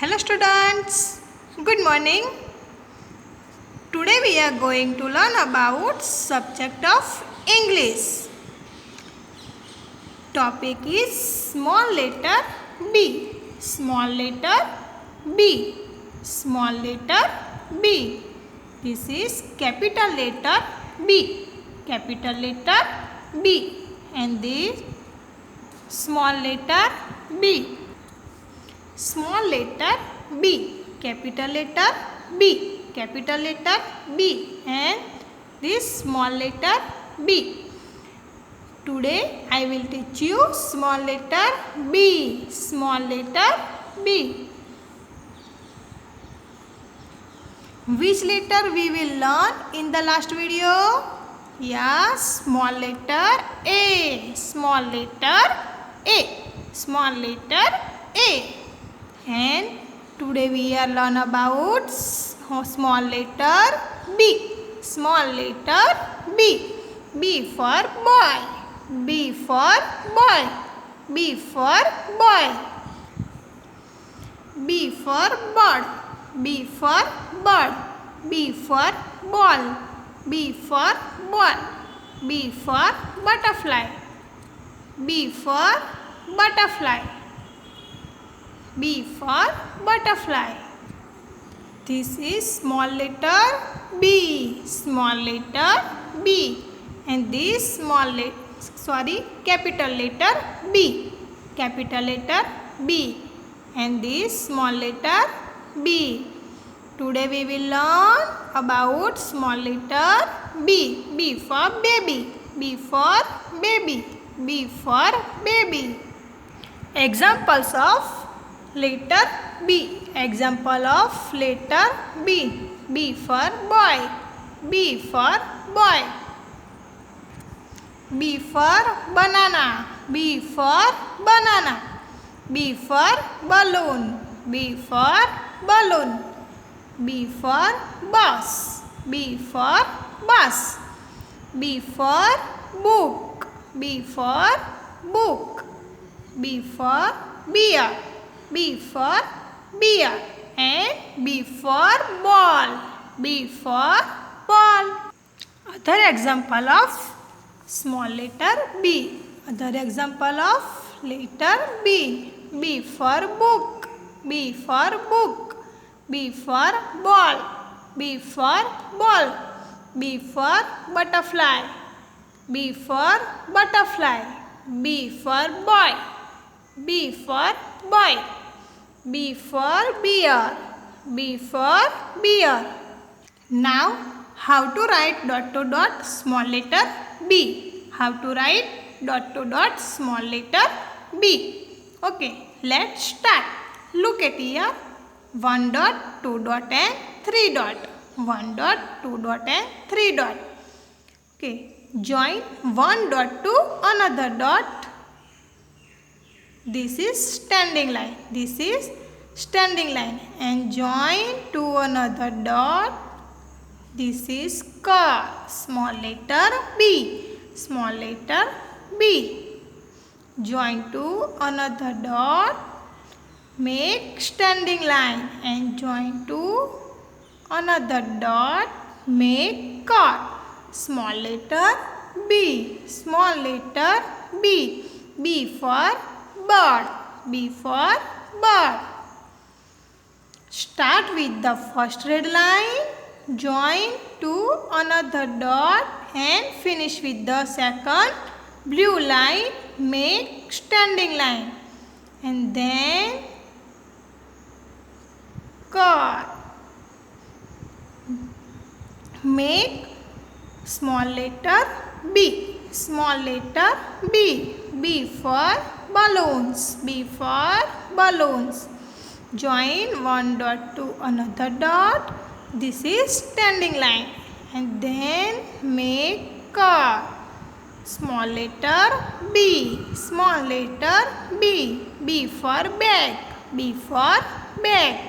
Hello students, good morning. Today we are going to learn about subject of English. Topic is small letter B. Small letter B. Small letter B. This is capital letter B. Capital letter B. And this small letter B. Small letter B, capital letter B, capital letter B, and this small letter B. Today I will teach you small letter B, small letter B. Which letter we will learn in the last video? Yes, small letter A, small letter A, small letter A. And today we are learn about small letter B. Small letter B. B for boy. B for boy. B for boy. B for bird. B for bird. B for ball. B for ball. B for butterfly. B for butterfly. B for butterfly. This is small letter B. Small letter B. And this capital letter B. Capital letter B. And this small letter B. Today we will learn about small letter B. B for baby. B for baby. B for baby. Examples of letter B. Example of letter B. B for boy. B for boy. B for banana. B for banana. B for balloon. B for balloon. B for bus. B for bus. B for book. B for book. B for beer. B for beer. And B for ball. B for ball. Other example of small letter B. Other example of letter B. B for book. B for book. B for ball. B for ball. B for butterfly. B for butterfly. B for boy. B for boy. B for beer. B for beer. Now, how to write dot to dot small letter B? How to write dot to dot small letter B? Okay, let's start. Look at here. 1 dot, 2 dot and 3 dot. 1 dot, 2 dot and 3 dot. Okay, join 1 dot to another dot. This is standing line. This is standing line. And join to another dot. This is car. Small letter B. Small letter B. Join to another dot. Make standing line. And join to another dot. Make car. Small letter B. Small letter B. B for bird. B for bird. Start with the first red line, join to another dot and finish with the second blue line, make standing line and then car. Make small letter B. Small letter B. B for balloons. B for balloons. Join 1 dot to another dot. This is standing line. And then make car. Small letter B. Small letter B. B for bag. B for bag.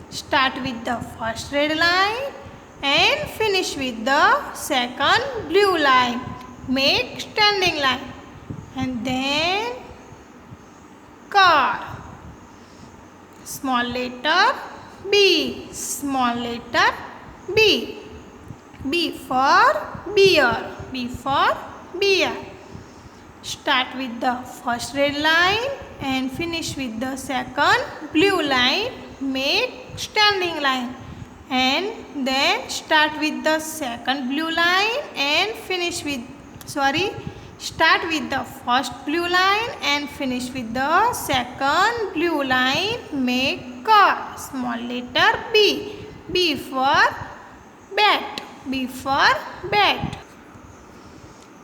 Start with the first red line and finish with the second blue line. Make standing line. And then car. small letter B, small letter B. B for bear, B for bear. Start with the first red line and finish with the second blue line. Make standing line. And then start with the second blue line and finish with, start with the first blue line and finish with the second blue line. Make car, small letter B. B for bat, B for bat.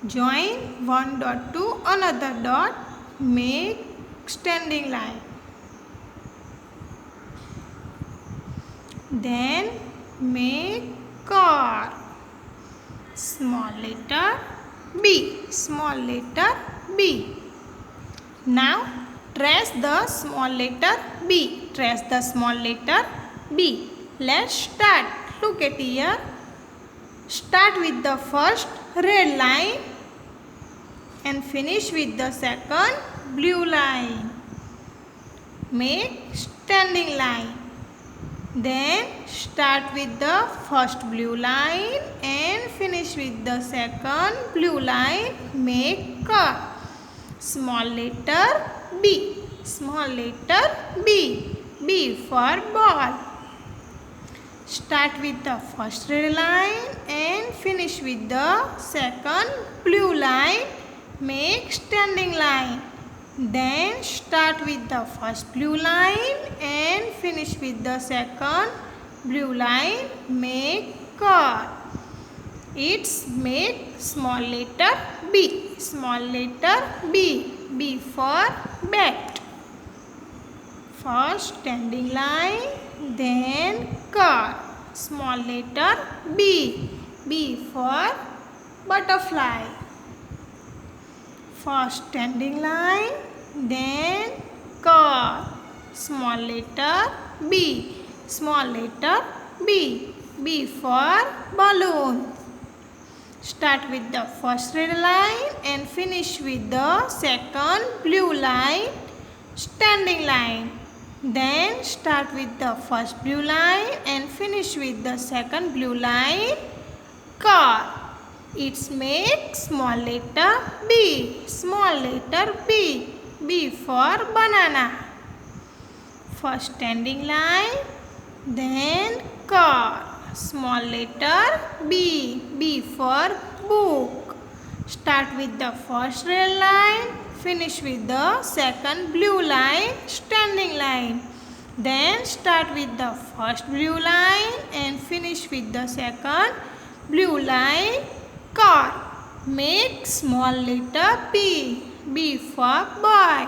Join one dot to another dot. Make standing line. Then make car, small letter B, small letter B. Now trace the small letter B, trace the small letter B. Let's start. Look at here. Start with the first red line and finish with the second blue line. Make standing line. Then start with the first blue line and finish with the second blue line. Make car, small letter B, small letter B. B for ball. Start with the first red line and finish with the second blue line. Make standing line. Then start with the first blue line and finish with the second blue line. Make car. It's make small letter B, small letter B. B for bat. First standing line, then car, small letter B. B for butterfly. First standing line, then car, small letter B, small letter B. B for balloon. Start with the first red line and finish with the second blue line. Standing line. Then start with the first blue line and finish with the second blue line. Car. It's make small letter B, small letter B. B for banana. First standing line, then car, small letter B. B for book. Start with the first red line, finish with the second blue line. Standing line. Then start with the first blue line and finish with the second blue line. Car. Make small letter B. B for boy.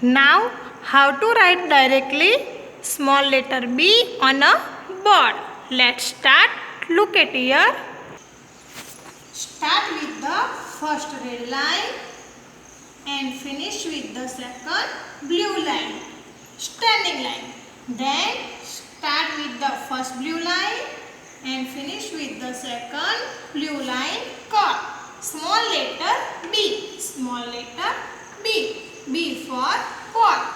Now how to write directly small letter B on a board. Let's start. Look at here. Start with the first red line and finish with the second blue line. Standing line. Then start with the first blue line and finish with the second blue line. Car. Small letter B, small letter B. B for pot.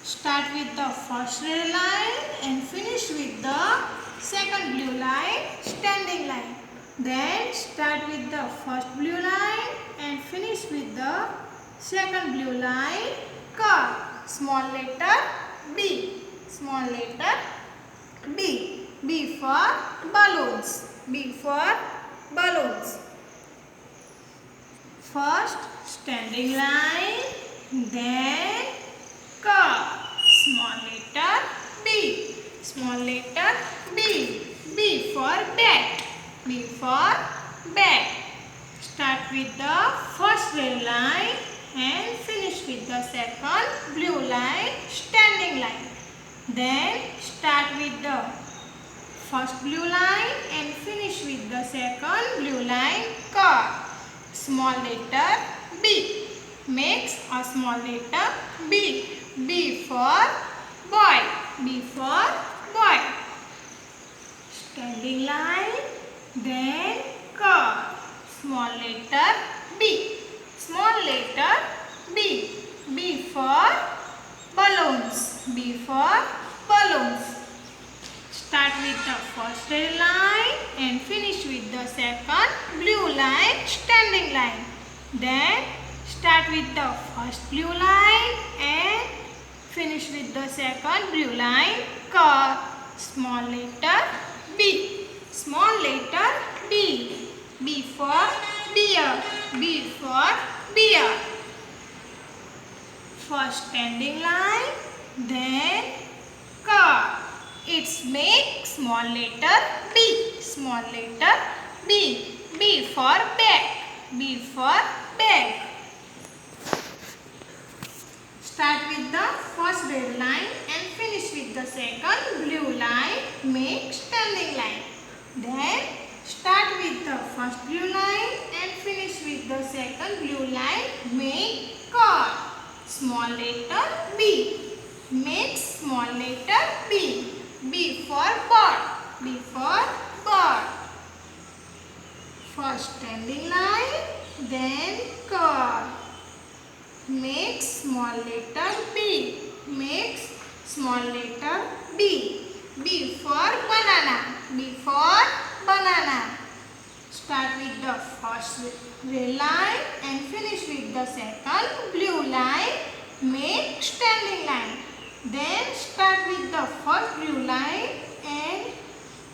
Start with the first red line and finish with the second blue line. Standing line. Then start with the first blue line and finish with the second blue line. Car. Small letter B, small letter B. B for balloons. B for balloons. First standing line, then car. Small letter B, small letter B. B for bat. B for bat. Start with the first red line and finish with the second blue line. Standing line. Then start with the first blue line and finish with the second blue line. Car. Small letter B. Makes a small letter B. B for boy. B for boy. Standing line. Then car. Small letter B. Small letter B. B for balloons. B for balloons. Start with the first red line and finish with the second blue line, standing line. Then start with the first blue line and finish with the second blue line. Curve. Small letter B. Small letter B. B for deer. B for beer. First standing line, then curve. It's make small letter B. Small letter B. B for bag. B for bag. Start with the first red line and finish with the second blue line. Make standing line. Then start with the first blue line and finish with the second blue line. Make curve. Small letter B. Make small letter B. B for bird. B for bird. First standing line, then curve. Make small letter B. Make small letter B. B for banana. B for banana. Start with the first red line and finish with the second blue line. Make standing line. Then start with the first blue line and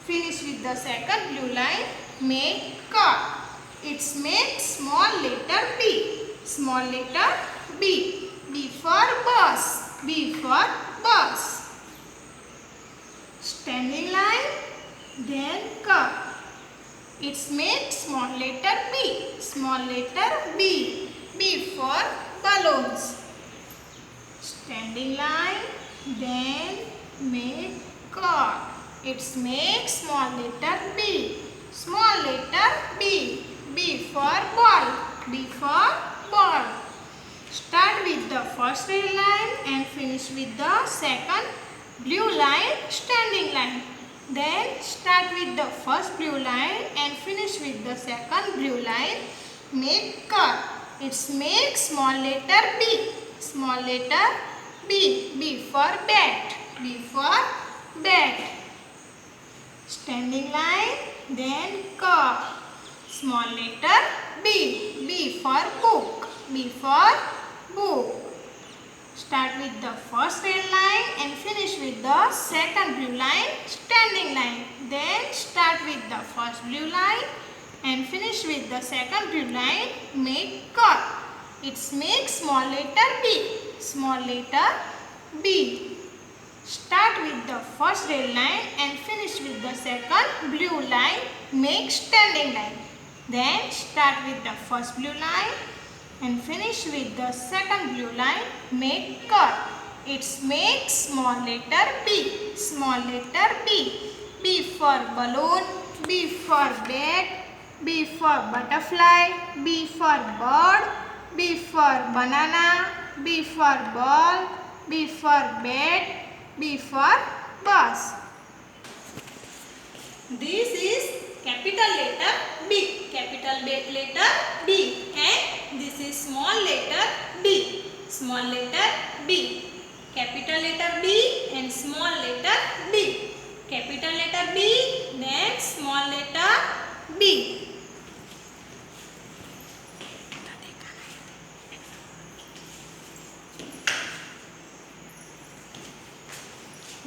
finish with the second blue line. Make curve. It's make small letter B. Small letter B. B for bus. B for bus. Standing line, then curve. It's make small letter B. Small letter B. B for balloons. Standing line, then make curve. It's make small letter B. Small letter B. B for ball. B for ball. Start with the first red line and finish with the second blue line, standing line. Then start with the first blue line and finish with the second blue line. Make curve. It's make small letter B. Small letter B. B for bat. B for bat. Standing line, then curve. Small letter B. B for book. B for book. Start with the first red line and finish with the second blue line, standing line. Then start with the first blue line and finish with the second blue line. Make curve. It's make small letter B. Small letter B. Start with the first red line and finish with the second blue line. Make standing line. Then start with the first blue line and finish with the second blue line. Make curve. It's make small letter B. Small letter B. B for balloon. B for bag. B for butterfly. B for bird. B for banana. B for ball. B for bat. B for bus. This is capital letter B. Capital letter B. And this is small letter b. Small letter B. Capital letter B and small letter B. Capital letter B, then small letter B.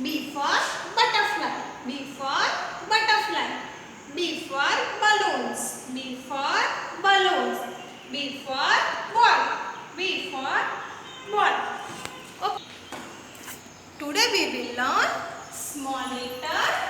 B for butterfly. B for butterfly. B for balloons. B for balloons. B for ball. B for ball. Okay. Today we will learn small letter